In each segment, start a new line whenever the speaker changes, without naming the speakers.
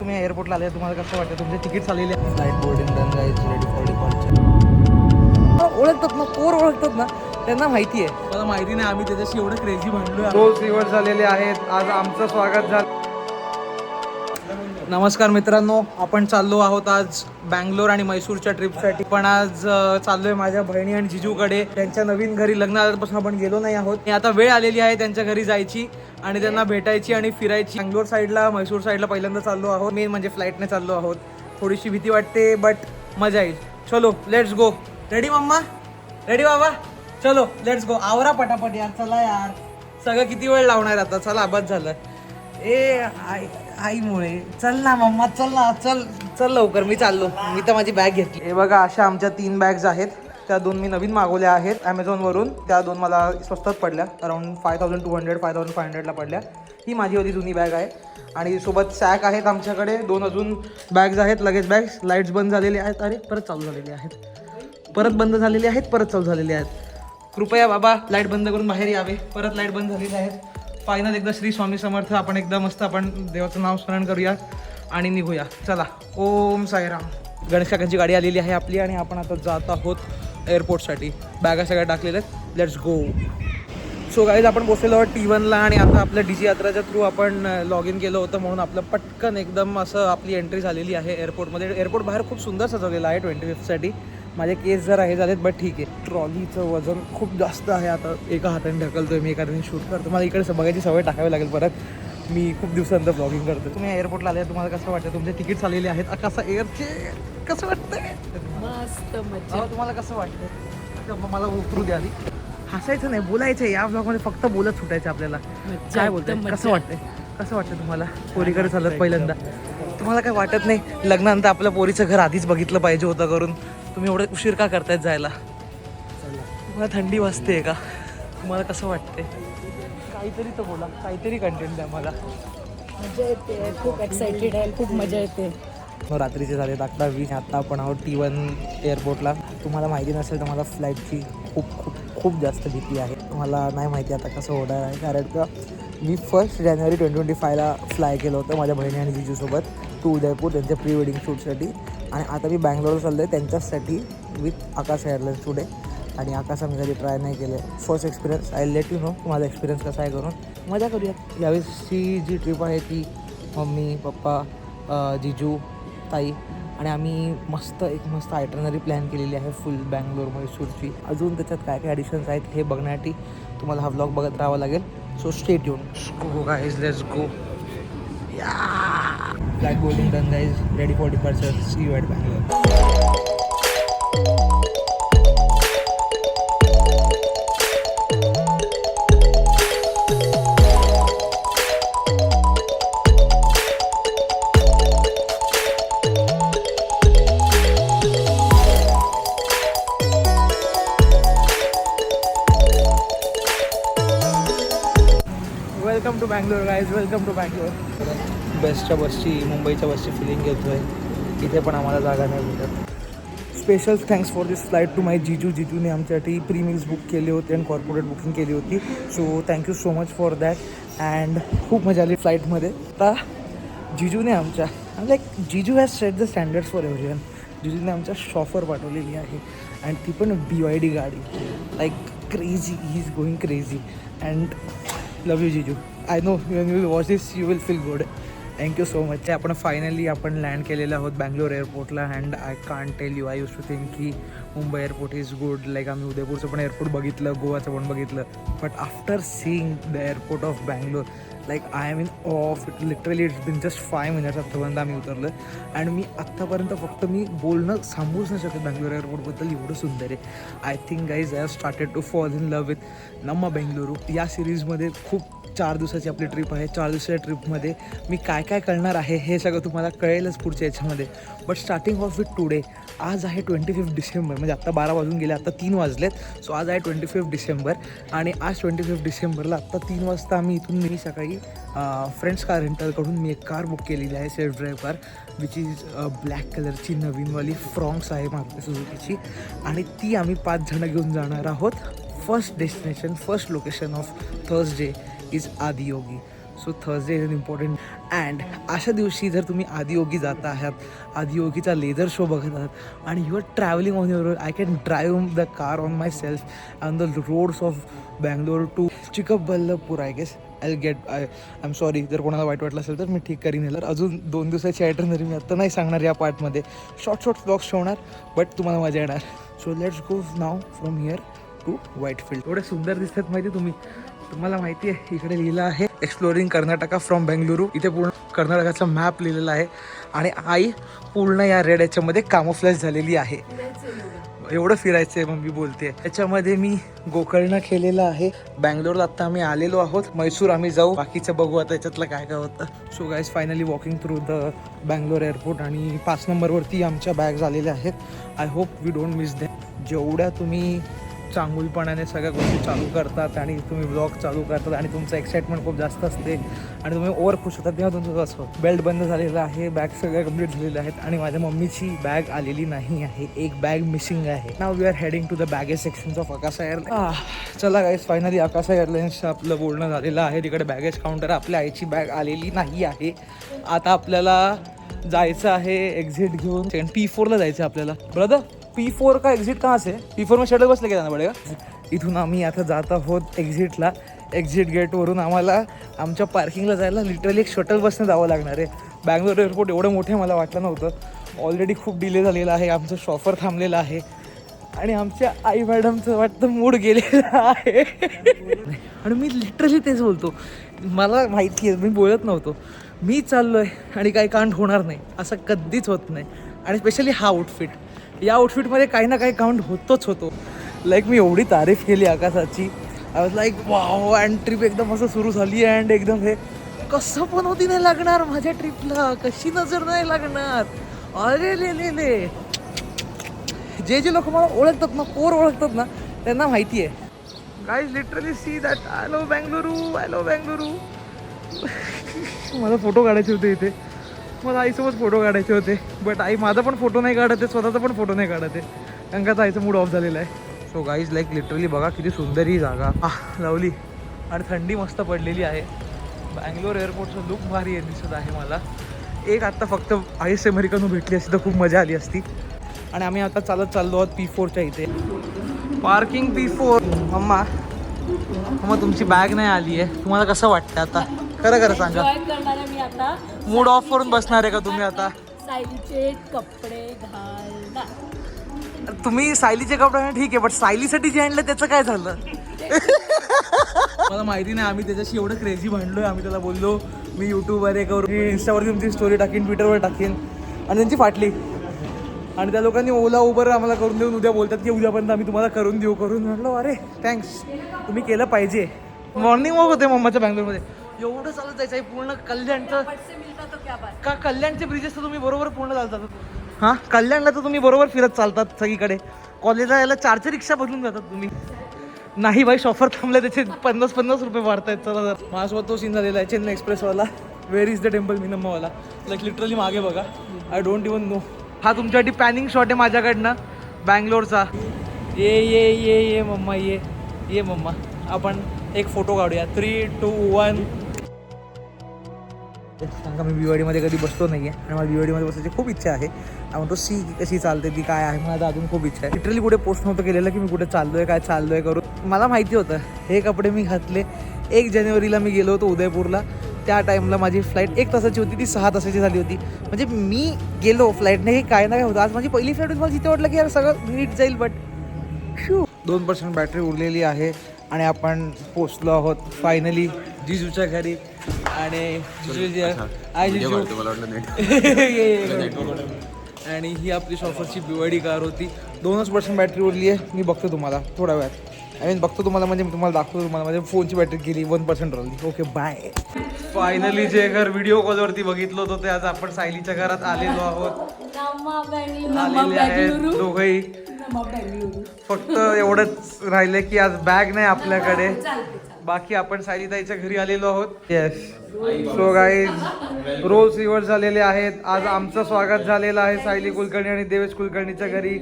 तुम्ही एअरपोर्टला आले, तुम्हाला कसं वाटतं? तुमचे तिकीट झालेले आहे,
flight boarding done guys, ready for departure.
ओळखतात ना, पोर ओळखतात ना, त्यांना माहिती आहे.
मला माहिती नाही, आम्ही त्याच्याशी एवढं क्रेझी भांडलो.
रोज रिव्हर झालेले आहेत. आज आमचं स्वागत झालं. नमस्कार मित्रांनो, आपण चाललो आहोत आज बँगलोर आणि मैसूरच्या ट्रिपसाठी. पण आज चाललोय माझ्या बहिणी आणि जिजूकडे. त्यांच्या नवीन घरी लग्न झाल्यापासून आपण गेलो नाही आहोत. आता वेळ आलेली आहे त्यांच्या घरी जायची आणि त्यांना भेटायची आणि फिरायची. बँगलोर साईडला, मैसूर साईडला पहिल्यांदा चाललो आहोत. मेन म्हणजे फ्लाईटने चाललो आहोत. थोडीशी भीती वाटते बट मजा येईल. चलो लेट्स गो. रेडी मम्मा? रेडी बाबा? चलो लेट्स गो. आवरा पटापट यार, चला यार. सगळं किती वेळ लावणार आता? चला बस झालं. आईमुळे चल ना मम्मा, चल ना, चल चल लवकर. मी चाललो. मी तर माझी बॅग घेतली. हे बघा, अशा आमच्या 3 बॅग्स आहेत. त्या 2 मी नवीन मागवल्या आहेत ॲमेझॉनवरून. त्या 2 मला स्वस्तात पडल्या, अराउंड 5200-5500ला पडल्या. ही माझी होती जुनी बॅग आहे. आणि सोबत सॅक आहेत आमच्याकडे. 2 अजून बॅग्स आहेत, लगेज बॅग्स. लाईट्स बंद झालेले आहेत. अरे परत चालू झालेले आहेत. परत बंद झालेले आहेत, परत चालू झालेले आहेत. कृपया बाबा लाईट बंद करून बाहेर यावे. परत लाईट बंद झालेली आहेत. फायनल एकदा श्री स्वामी समर्थ. आपण एकदा मस्त आपण देवाचं नाव स्मरण करूया आणि निघूया. चला, ओम साईराम. गणेश काकांची गाडी आलेली आहे आपली आणि आपण आता जात आहोत एअरपोर्टसाठी. बॅगा सगळ्या टाकलेल्या आहेत. Let's go. सो गाईज, आपण पोचलेलो आहोत T1ला आणि आता आपल्या डीजी यात्राच्या थ्रू आपण लॉग इन केलं होतं, म्हणून आपलं पटकन एकदम असं आपली एंट्री झालेली आहे एअरपोर्टमध्ये. एअरपोर्ट बाहेर खूप सुंदर सजवलेलं आहे 25th माझे केस जर आहे झालेत बट ठीक आहे. ट्रॉलीचं वजन खूप जास्त आहे. आता एका हाताने ढकलतोय मी, एका हाताने शूट करतो. मला इकडे बघायची सवय टाकावी लागेल परत. मी खूप दिवसानंतर ब्लॉगिंग करतो. तुम्ही एअरपोर्टला आले, तुम्हाला कसं वाटतं? तुमचे तिकीट झालेले आहेत. कसं एअरचे कसं वाटतंय?
मस्त मजा.
तुम्हाला कसं वाटतं? मला उतरू द्या आधी. हसायचं नाही, बोलायचं. या ब्लॉगमध्ये फक्त बोलत सुटायचं आपल्याला. काय बोलतंय? कसं वाटतंय? कसं वाटतं तुम्हाला? पोरीकडे चालत पहिल्यांदा. तुम्हाला काय वाटत नाही लग्नानंतर आपल्या पोरीचं घर आधीच बघितलं पाहिजे होतं करून? तुम्ही एवढं उशीर का करतायत जायला? तुम्हाला थंडी वाजते का? तुम्हाला कसं वाटते? काहीतरी तर बोला, काहीतरी कंटेंट द्या मला.
मजा येते, खूप एक्साइटेड आहे, खूप मजा येते.
रात्रीचे झाले 11:20. आत्ता आपण आहोत T1 एअरपोर्टला. तुम्हाला माहिती नसेल तर मला फ्लाईटची खूप खूप खूप जास्त भीती आहे. मला नाही माहिती आता कसं होणार आहे, कारण का मी 1 जानेवारी 2025ला फ्लाय केलं होतं माझ्या बहिणी आणि जिजूसोबत टू उदयपूर त्यांच्या प्री वेडिंग शूटसाठी. आणि आता मी बँगलोरला चाललो आहे त्यांच्यासाठी विथ आकाश एअरलाईन्स टुडे. आणि आकाश आम्ही कधी ट्राय नाही केलं. First experience. I let you know माझा एक्सपिरियन्स कसा आहे करून. मजा करूया. यावेळेसची जी ट्रिप आहे ती मम्मी, पप्पा, जिजू, ताई आणि आम्ही एक मस्त आयटनरी प्लॅन केलेली आहे फुल बँगलोर मैसूरची. अजून त्याच्यात काय काय ॲडिशन्स आहेत हे बघण्यासाठी तुम्हाला हा व्लॉग बघत राहावा लागेल. So stay tuned. Go guys, let's go. Flight boarding done guys, ready for departure. See you at Bangalore. Welcome to Bangalore guys, welcome to Bangalore. बेस्टच्या बसची, मुंबईच्या बसची फिलिंग घेतो आहे. इथे पण आम्हाला जागा नाही भेटत. Special thanks for this flight to my जिजू. जिजूने आमच्यासाठी प्रीमिल्स बुक केले होते आणि कॉर्पोरेट बुकिंग केली होती. So thank you so much for that. And खूप मजा आली फ्लाईटमध्ये. आता जिजूने आमच्या जिजू has set the standards for everyone. जिजूने आमच्या शॉफर पाठवलेली आहे अँड ती पण BYD गाडी. Like crazy, he is going crazy. And love you जिजू. I know when you will watch this you will feel good. Thank you so much. आपण finally land केलेलं आहोत बँगलोर एअरपोर्टला. And I can't tail you, I used to think की Mumbai airport is good. Like आम्ही उदयपूरचं पण airport बघितलं, गोवाचं पण बघितलं. But after seeing the airport of Bangalore, like I am in of it. Literally it's been just 5 minutes आत्तापर्यंत आम्ही उतरलं. अँड मी आत्तापर्यंत फक्त मी बोलणं थांबवूच नाही शकत बँगलोर एअरपोर्टबद्दल. एवढं सुंदर आहे. I think guys I have started to fall in love with Namma Bengaluru. या सिरीजमध्ये खूप 4 दिवसाची आपली ट्रिप आहे. 4 दिवसाच्या ट्रिपमध्ये मी काय काय करणार आहे हे सगळं तुम्हाला कळेलच पुढच्या याच्यामध्ये. But starting of with today. आज आहे 25 डिसेंबर. म्हणजे आत्ता 12 वाजून गेले, आत्ता 3 वाजलेत. सो आज आहे 25 डिसेंबर. आणि आज 25 डिसेंबरला आत्ता 3 वाजता आम्ही इथून मी सकाळी फ्रेंड्स कार रेंटलकडून मी एक कार बुक केलेली आहे, self drive car, which is black कलरची नवीनवाली फ्रॉन्क्स आहे मारुती सुझुकीची. आणि ती आम्ही 5 जणं घेऊन जाणार आहोत. First destination, first location of Thursday is Adiyogi. So Thursday is an important and अशा दिवशी जर तुम्ही आदियोगी जाता आहात आदियोगीचा लेझर शो बघत आहात आणि you are travelling on your road I can drive the car on myself on the roads of Bangalore to Chikballapur I guess I am sorry जर कोणाला वाईट वाटलं असेल तर मी ठीक करीन याला अजून 2 दिवसाची आयटनरी मी आत्ता नाही सांगणार या पार्टमध्ये शॉर्ट ब्लॉग्स ठेवणार बट तुम्हाला मजा येणार so let's go now from here to Whitefield एवढे सुंदर दिसतात माहिती तुम्हाला माहिती आहे इकडे लिहिलं आहे एक्सप्लोरिंग कर्नाटका फ्रॉम बेंगलुरू इथे पूर्ण कर्नाटकाचा मॅप लिहिलेला आहे आणि आई पूर्ण या रेड याच्यामध्ये कामोफ्लॅश झालेली आहे एवढं फिरायचं आहे मम्मी बोलते त्याच्यामध्ये मी गोकर्ण केलेलं आहे बँगलोरला आत्ता आम्ही आलेलो आहोत मैसूर आम्ही जाऊ बाकीचं बघू आता याच्यातलं काय काय होतं so guys finally walking through the Bangalore airport आणि 5 नंबरवरती आमच्या बॅग्स आलेल्या आहेत I hope we don't miss them जेवढ्या तुम्ही चांगुलपणाने सगळ्या गोष्टी चालू करतात आणि तुम्ही ब्लॉग चालू करतात आणि तुमचं एक्साइटमेंट खूप जास्त असते आणि तुम्ही ओव्हर खुश होतात तेव्हा तुमचं असं बेल्ट बंद झालेला आहे बॅग सगळ्या कंप्लीट झालेल्या आहेत आणि माझ्या मम्मीची बॅग आलेली नाही आहे एक बॅग मिसिंग आहे now we are heading to the baggage sections of Akasa airlines चला गाईज फायनली आकाशा एअरलाईन्सचं आपलं बोलणं झालेलं आहे तिकडे बॅगेज काउंटर आपल्या आईची बॅग आलेली नाही आहे आता आपल्याला जायचं आहे एक्झिट घेऊन P4 जायचं आपल्याला ब्रदर P4 का एक्झिट कहाँ से P4 में शटल बस लेके जाना पडेगा इथून आम्ही आता जात आहोत एक्झिटला एक्झिट गेटवरून आम्हाला आमच्या पार्किंगला जायला लिटरली एक शटल बसने जावं लागणार आहे बँगलोर एअरपोर्ट एवढं मोठं मला वाटलं नव्हतं ऑलरेडी खूप डिले झालेला आहे आमचं शॉफर थांबलेलं आहे आणि आमच्या आई मॅडमचं वाटतं मूड गेलेलं आहे आणि मी लिटरली तेच बोलतो मला माहिती आहे मी बोलत नव्हतो मी चाललो आहे आणि काही कांड होणार नाही असं कधीच होत नाही आणि स्पेशली हा आउटफिट या आउटफिटमध्ये काही ना काही काउंट होतो लाईक मी एवढी तारीफ केली आकाशाची I was like wow and trip एकदम असं सुरू झाली अँड एकदम हे कसं पण होती नाही लागणार माझ्या ट्रिपला कशी नजर नाही लागणार अरे ले जे लोक मला ओळखतात ना ओळखतात ना त्यांना माहिती आहे guys literally see that I love Bengaluru मला फोटो काढायचे होते इथे मला आईसोबत फोटो काढायचे होते बट आई माझा पण फोटो नाही काढत आहे स्वतःचा पण फोटो नाही काढत आहे कारण का आईचं मूड ऑफ झालेला आहे सो गाईज लाईक लिटरली बघा किती सुंदर ही जागा लावली आणि थंडी मस्त पडलेली आहे बँगलोर एअरपोर्टचं लुक भारी आहे दिसत आहे मला एक आत्ता फक्त IS अमेरिकन भेटली असती तर खूप मजा आली असती आणि आम्ही आता चाललो आहोत P4च्या इथे पार्किंग P4 मम्मा तुमची बॅग नाही आली आहे तुम्हाला कसं वाटतं आता खरं सांगा
मी आता
मूड ऑफ करून बसणार आहे का तुम्ही आता
सायलीचे कपडे घालणार
तुम्ही सायलीचे कपडे ठीक आहे बट सायलीसाठी जे आणलं त्याचं काय झालं मला माहिती नाही आम्ही त्याच्याशी एवढं क्रेझी भांडलोय आम्ही त्याला बोललो मी यूट्यूबवर हे करू मी इंस्टावरती तुमची स्टोरी टाकीन ट्विटरवर टाकीन आणि त्यांची फाटली आणि त्या लोकांनी ओला उबर आम्हाला करून देऊन उद्या बोलतात की उद्यापर्यंत आम्ही तुम्हाला करून देऊ म्हटलं अरे थँक्स तुम्ही केलं पाहिजे मॉर्निंग वॉक होते मम्माच्या बँगलोरमध्ये एवढं चालत जायचं आहे पूर्ण कल्याणचं का कल्याणचे ब्रिजेस तर तुम्ही बरोबर पूर्ण चालतात हां कल्याणला तर तुम्ही बरोबर फिरत चालतात सगळीकडे कॉलेजला यायला 4 रिक्षा बदलून जातात तुम्ही नाही बाई शॉफर थांबले त्याचे 50 रुपये वाढतायत चला जर माझ्यासोबत तो सीन झालेला आहे चेन्नई एक्सप्रेसवाला वेअर इज द टेम्पल मिनम्मावाला लाईक लिटरली मागे बघा आय डोंट इवन नो हा तुमच्यासाठी पॅनिंग शॉट आहे माझ्याकडनं बँगलोरचा ये मम्मा ये मम्मा आपण एक फोटो काढूया 3, 2, 1 सांगा मी BYDमध्ये कधी बसलो नाही आहे आणि मला BYDमध्ये बसायची खूप इच्छा आहे म्हणतो सी कशी चालते ती काय आहे मला अजून खूप इच्छा आहे लिटरली कुठे पोस्ट नव्हतं केलेलं की मी कुठे चाललोय काय चाललोय करून मला माहिती होतं हे कपडे मी घातले 1 जानेवारीला मी गेलो होतो उदयपूरला त्या टाईमला माझी फ्लाईट 1 तासाची होती ती 6 तासाची झाली होती म्हणजे मी गेलो फ्लाईटने हे काय नाही होतं आज माझी पहिली फ्लाईट होती मला जिथे वाटलं की यार सगळं नीट जाईल बट 2% बॅटरी उरलेली आहे आणि आपण पोचलो आहोत फायनली जिजूच्या घरी आणि जिजू आणि ही आपली शॉफरची BYD कार होती 2% बॅटरी उरली आहे मी बघतो तुम्हाला थोड्या वेळात बघतो तुम्हाला म्हणजे मी तुम्हाला दाखवतो तुम्हाला माझ्या फोनची बॅटरी गेली 1% राहिली ओके बाय फायनली जे घर व्हिडिओ कॉलवरती बघितलं होतं ते आज आपण सायलीच्या घरात आलेलो आहोत आलेले आहेत दोघंही फक्त एवढंच राहिलं की आज बॅग नाही आपल्याकडे बाकी आपण सायलीताईच्या घरी आलेलो आहोत yes so guys roles reverse झालेले आहेत आज आमचं स्वागत झालेलं आहे सायली कुलकर्णी आणि देवेश कुलकर्णीच्या घरी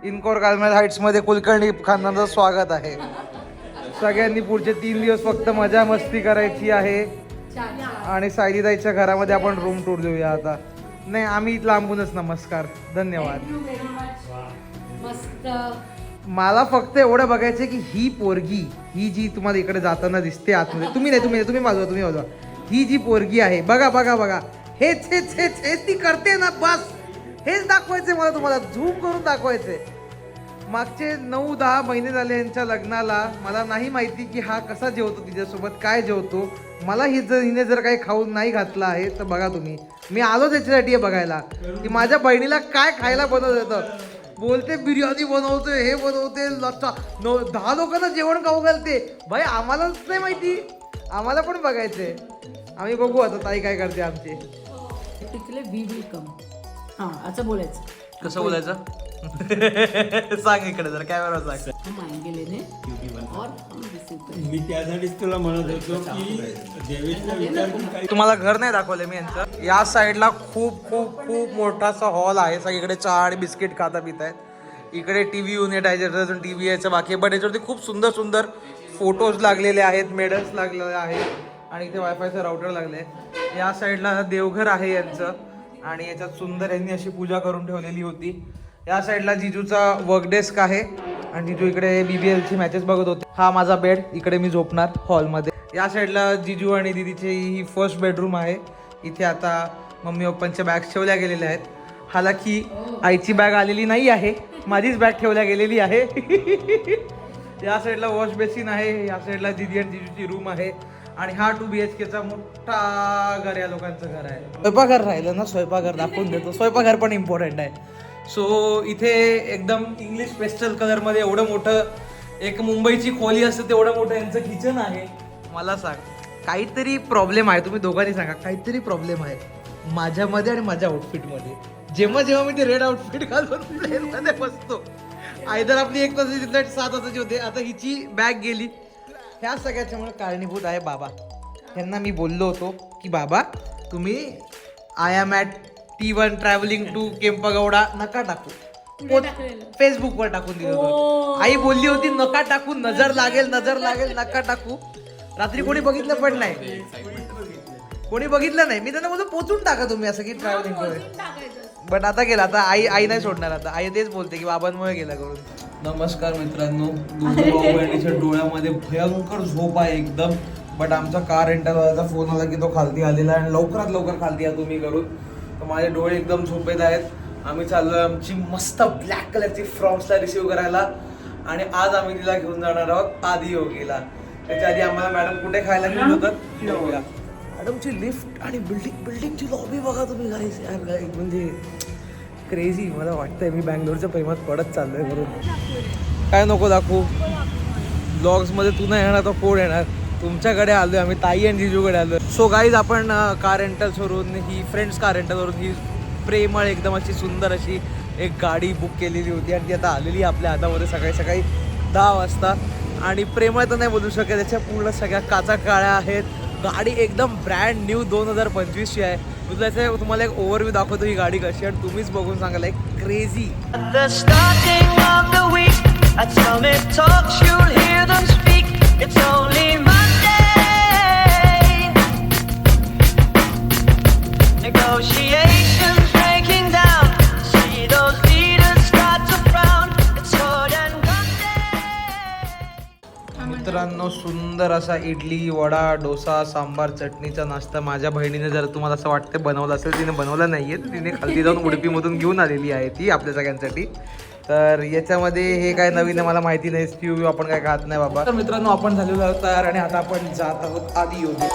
इनकोर कालमेल हाईट्समध्ये कुलकर्णी खानदानाचं स्वागत आहे सगळ्यांनी पुढचे 3 दिवस फक्त मजा मस्ती करायची आहे आणि सायलीताईच्या घरामध्ये आपण रूम टूर देऊया आता. नाही आम्ही लांबूनच नमस्कार, धन्यवाद.
मस्त.
मला फक्त एवढं बघायचं की ही पोरगी, ही जी तुम्हाला इकडे जाताना दिसते आतमध्ये, तुम्ही बाजूला, ही जी पोरगी आहे बघा बघा बघा, हेच ती करते ना, बस हेच दाखवायचंय मला, तुम्हाला झूम करून दाखवायचंय. मागचे 9-10 महिने झाले यांच्या लग्नाला. मला नाही माहिती की हा कसा जेवतो, तिच्यासोबत काय जेवतो. मला हिने जर काही खाऊन नाही घातलं आहे तर बघा तुम्ही, मी आलो त्याच्यासाठी बघायला की माझ्या बहिणीला काय खायला बनवत येतं. बोलते बिर्याणी बनवते, हे बनवते, 10 लोकांना जेवण खाऊ घालते. भाई आम्हालाच नाही माहिती, आम्हाला पण बघायचंय. आम्ही बघू आता ताई काय करते आमची.
तिथले वी विल कम. हां असं बोलायचं.
कसं बोलायचं सांग इकडे जर कॅमेरा सांग.
हम आएंगे लेने और हम रिसीव करेंगे.
मी त्यासाठीच तुला म्हणत होतो की देवेशला विचार की काही
तुम्हाला घर नाही दाखवलं मी यांचं. या साईडला खूप खूप खूप मोठासा हॉल आहे. सगळीकडे चहा आणि बिस्किट खाता पित आहेत. इकडे टीव्ही युनिट आहे, ज्याच्यातून टीव्ही यायचं बाकी आहे. बट याच्यावरती खूप सुंदर सुंदर फोटोज लागलेले आहेत, मेडल्स लागलेले आहेत आणि इथे वायफायचं राउटर लागले. या साईडला देवघर आहे यांचं आणि याच्यात सुंदर यांनी अशी पूजा करून ठेवलेली होती. या साईडला जिजूचा वर्क डेस्क आहे आणि जिजू इकडे BBLची मॅचेस बघत होते. हा माझा बेड, इकडे मी झोपणार हॉलमध्ये. या साईडला जिजू आणि दीदीची ही फर्स्ट बेडरूम आहे. इथे आता मम्मी पप्पांच्या बॅग्स ठेवल्या गेलेल्या आहेत. हालाकी आईची बॅग आलेली नाही आहे, माझीच बॅग ठेवल्या गेलेली आहे. या साईडला वॉश बेसिन आहे. या साईडला दीदी आणि जिजूची रूम आहे आणि हा 2 BHKचा मोठा घर या लोकांचं घर आहे. स्वयंपाकघर राहिलं ना, स्वयंपाकघर दाखवून देतो. स्वयंपाकघर पण इम्पॉर्टंट आहे. सो इथे एकदम इंग्लिश पेस्टल कलरमध्ये एवढं मोठं, एक मुंबईची खोली असते तेवढं मोठं यांचं किचन आहे. मला सांग काहीतरी प्रॉब्लेम आहे, तुम्ही दोघांनी सांगा काहीतरी प्रॉब्लेम आहे माझ्यामध्ये आणि माझ्या आउटफिटमध्ये. जेव्हा मी ते रेड आउटफिट घालून प्लेनमध्ये बसतो, आयदर आपली 1 तासाची फ्लाईट 7 तासाची होते, आता हिची बॅग गेली. ह्या सगळ्याच्यामुळे कारणीभूत आहे बाबा. त्यांना मी बोललो होतो की बाबा तुम्ही I am at T1 travelling to Kempegowda नका टाकू, फेसबुकवर टाकून दिलं होतं. आई बोलली होती नका टाकू, नजर लागेल नका टाकू. रात्री कोणी बघितलं पण नाही, कोणी बघितलं नाही. मी त्यांना बोलतो पोचून टाका तुम्ही असं की ट्रॅव्हलिंग करेल. बट आता गेला, आता आई नाही सोडणार. आता आई तेच बोलते की बाबांमुळे गेला करून.
नमस्कार मित्रांनो, दोन्ही भाऊ बहिणीच्या डोळ्यामध्ये भयंकर झोप आहे एकदम. बट आमचा कार रेंटलवाल्याचा फोन आला की तो खालती आलेला आहे आणि लवकरात लवकर खालती या तुम्ही करून. तर माझे डोळे एकदम झोपेत आहेत. आम्ही चाललोय आमची मस्त ब्लॅक कलरची फ्रॉम्सला रिसीव्ह करायला आणि आज आम्ही तिला घेऊन जाणार आहोत आदियोगीला. त्याच्या आधी आम्हाला मॅडम कुठे खायला घेऊन होतात बघूया. मॅडमची लिफ्ट आणि बिल्डिंगची लॉबी बघा तुम्ही गाईस. यार म्हणजे क्रेझी. मला वाटतंय मी बँगलोरच्या प्रेमात पडत चाललोय करून. काय नको दाखवू ब्लॉग्समध्ये, तू नाही येणार तर कोण येणार. तुमच्याकडे आलोय आम्ही, ताई आणि जिजूकडे आलोय. सो गाईज आपण कार रेंटल्सवरून, ही फ्रेंड्स कार रेंटलवरून ही प्रेमळ एकदम अशी सुंदर अशी एक गाडी बुक केलेली होती आणि ती आता आलेली आपल्या हातामध्ये सकाळी 10 वाजता. आणि प्रेमळ तर नाही बोलू शकत, त्याच्या पूर्ण सगळ्या काचा काळ्या आहेत. गाडी एकदम ब्रँड न्यू 2025ची आहे. तुम्हाला एक ओव्हरव्ह्यू दाखवतो ही गाडी कशी, आणि तुम्हीच बघून सांगाल एक crazy.
Negotiations breaking down. See those leaders start to frown. It's hard and
मित्रांनो सुंदर असा इडली, वडा, डोसा, सांबार, चटणीचा नाश्ता माझ्या बहिणीने, जर तुम्हाला असं वाटतं बनवलं असेल, तिने बनवला नाहीये, तिने खाली जाऊन उडपीमधून घेऊन आलेली आहे ती आपल्या सगळ्यांसाठी. तर याच्यामध्ये हे काय नवीन आहे मला माहिती नाही. स्ट्यू आपण काय खात नाही बाबा. तर मित्रांनो आपण झालेलो आहोत तयार आणि आता आपण जात आहोत आदियोगी.